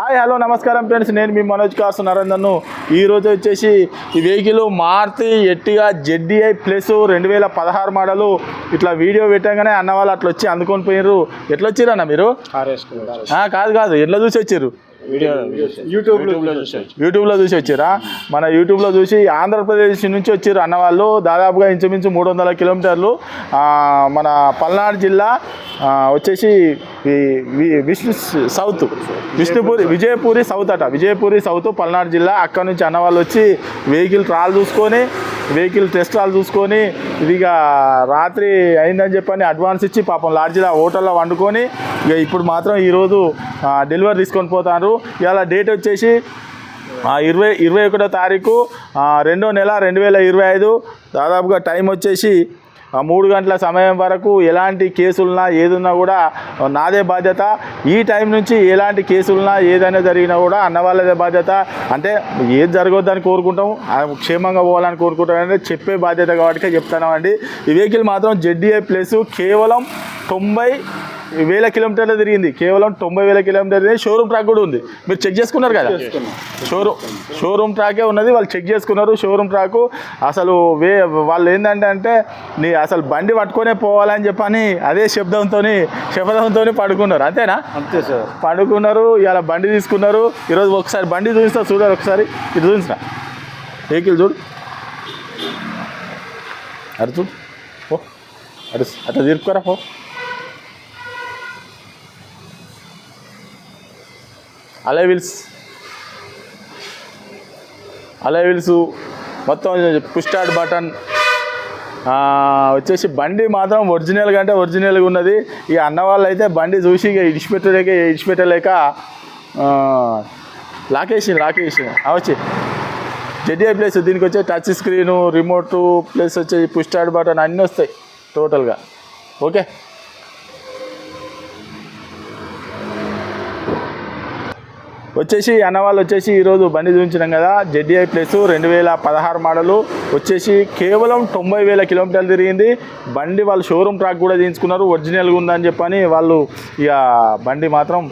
Hi hello నమస్కారం friends, నేను మీ Manoj cars నరేందర్ను. ఈరోజు వచ్చేసి ఈ vehicle Maruti Ertiga ZDI plus 2016 model. ఇట్లా వీడియో పెట్టగానే అన్న వాళ్ళు అట్లా వచ్చి అందుకొని పోయినారు. ఎట్లా వచ్చిర్రు అన్న మీరు? కాదు ఎట్లా చూసి వచ్చిర్రు? యూట్యూబ్లో చూసి వచ్చారా? మన యూట్యూబ్లో చూసి ఆంధ్రప్రదేశ్ నుంచి వచ్చారు అన్న వాళ్ళు. దాదాపుగా ఇంచుమించు 300 కిలోమీటర్లు. మన పల్నాడు జిల్లా వచ్చేసి విజయపూరి సౌత్ అట. విజయపూరి సౌత్ పల్నాడు జిల్లా. అక్కడ నుంచి అన్న వాళ్ళు వచ్చి వెహికల్ ట్రాల్ చూసుకొని, వెహికల్ టెస్ట్ ట్రాల్ చూసుకొని, ఇదిగా రాత్రి అయిందని చెప్పని అడ్వాన్స్ ఇచ్చి పాపం లాడ్జిలో హోటల్లో వండుకొని ఇక ఇప్పుడు మాత్రం ఈరోజు డెలివరీ తీసుకొని పోతారు. ఇవాళ డేట్ వచ్చేసి 21వ తారీఖు 2వ నెల 2025. దాదాపుగా టైం వచ్చేసి 3 గంటల సమయం వరకు. ఎలాంటి కేసులున్నా ఏదున్నా కూడా నాదే బాధ్యత. ఈ టైం నుంచి ఎలాంటి కేసులున్నా ఏదైనా జరిగినా కూడా అన్న వాళ్ళదే బాధ్యత. అంటే ఏది జరగొద్దని కోరుకుంటాం, క్షేమంగా పోవాలని కోరుకుంటాం. అంటే చెప్పే బాధ్యత కాబట్టి చెప్తామండి. ఈ వెహికల్ మాత్రం ZDI ప్లస్ కేవలం 90,000 కిలోమీటర్లు తిరిగింది. కేవలం 90,000 కిలోమీటర్లు తిరిగింది. షోరూమ్ ట్రాక్ కూడా ఉంది. మీరు చెక్ చేసుకున్నారు కదా? షోరూమ్ ట్రాకే ఉన్నది. వాళ్ళు చెక్ చేసుకున్నారు షోరూమ్ ట్రాకు. అసలు వాళ్ళు ఏంటంటే అసలు బండి పట్టుకొనే పోవాలని చెప్పని అదే శబ్దంతో పడుకున్నారు. అంతేనా? అంతే సార్, పడుకున్నారు. ఇలా బండి తీసుకున్నారు. ఈరోజు ఒకసారి బండి చూపిస్తా, చూడాలి ఒకసారి. ఇది చూసిన వెహికల్ చూడు, అటు చూడు, ఓ అటు అట్లా తిరుపుకోరా పో. అలై వీల్స్ మొత్తం పుష్ స్టార్ట్ బటన్ వచ్చేసి బండి మాత్రం ఒరిజినల్గా అంటే ఒరిజినల్గా ఉన్నది. ఈ అన్న వాళ్ళు అయితే బండి చూసి ఇక ఇడిచిపెట్టలేక లాకేసి వచ్చి ZDI ప్లస్. దీనికి వచ్చే టచ్ స్క్రీను, రిమోట్ ప్లస్ వచ్చే పుష్ స్టార్ట్ బటన్ అన్నీ వస్తాయి టోటల్గా. ఓకే, వచ్చేసి అన్న వాళ్ళు వచ్చేసి ఈరోజు బండి చూపించినాం కదా. ZDI ప్లస్ 2016 మోడలు వచ్చేసి కేవలం 90,000 కిలోమీటర్లు తిరిగింది. బండి వాళ్ళు షోరూమ్ ట్రాక్ కూడా తీయించుకున్నారు. ఒరిజినల్గా ఉందని చెప్పని వాళ్ళు ఇక బండి మాత్రం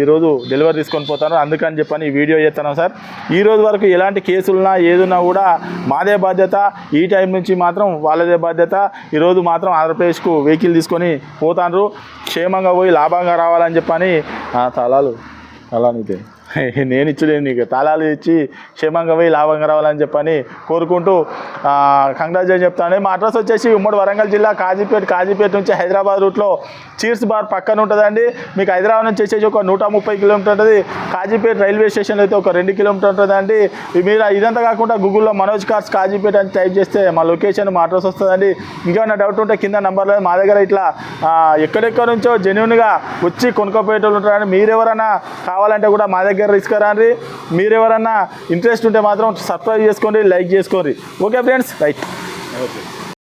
ఈరోజు డెలివరీ తీసుకొని పోతారు. అందుకని చెప్పని ఈ వీడియో చేస్తున్నాం సార్. ఈరోజు వరకు ఎలాంటి కేసులున్నా ఏదున్నా కూడా మాదే బాధ్యత. ఈ టైం నుంచి మాత్రం వాళ్ళదే బాధ్యత. ఈరోజు మాత్రం ఆంధ్రప్రదేశ్కు వెహికల్ తీసుకొని పోతారు. క్షేమంగా పోయి లాభంగా రావాలని చెప్పని తాళాలు నీకే నేను ఇచ్చలేదు, నీకు తాళాలు ఇచ్చి క్షేమంగా పోయి లాభంగా రావాలని చెప్పని కోరుకుంటూ కంగ్రాచులేషన్ చెప్తాను. మా అడ్రస్ వచ్చేసి ఉమ్మడి వరంగల్ జిల్లా కాజీపేట నుంచి హైదరాబాద్ రూట్లో చీర్స్ బార్ పక్కన ఉంటుందండి. మీకు హైదరాబాద్ నుంచి వచ్చేసి ఒక 130 కిలోమీటర్ ఉంటుంది. కాజీపేట రైల్వే స్టేషన్ అయితే ఒక 2 కిలోమీటర్ ఉంటుందండి. మీరు ఇదంతా కాకుండా గూగుల్లో మనోజ్ కార్స్ కాజీపేట అని టైప్ చేస్తే మా లొకేషన్, మా అడ్రస్ వస్తుందండి. ఇంకేమైనా డౌట్ ఉంటే కింద నెంబర్లో మా దగ్గర ఇట్లా ఎక్కడెక్కడ నుంచో జెన్యూన్గా వచ్చి కొనుక్కోపోయేటోళ్ళు ఉంటారని. మీరెవరైనా కావాలంటే కూడా మా దగ్గర తీసుకురండి. మీరు ఎవరన్నా ఇంట్రెస్ట్ ఉంటే మాత్రం సబ్స్క్రైబ్ చేసుకోండి, లైక్ చేసుకోండి. Okay friends, right. ఓకే.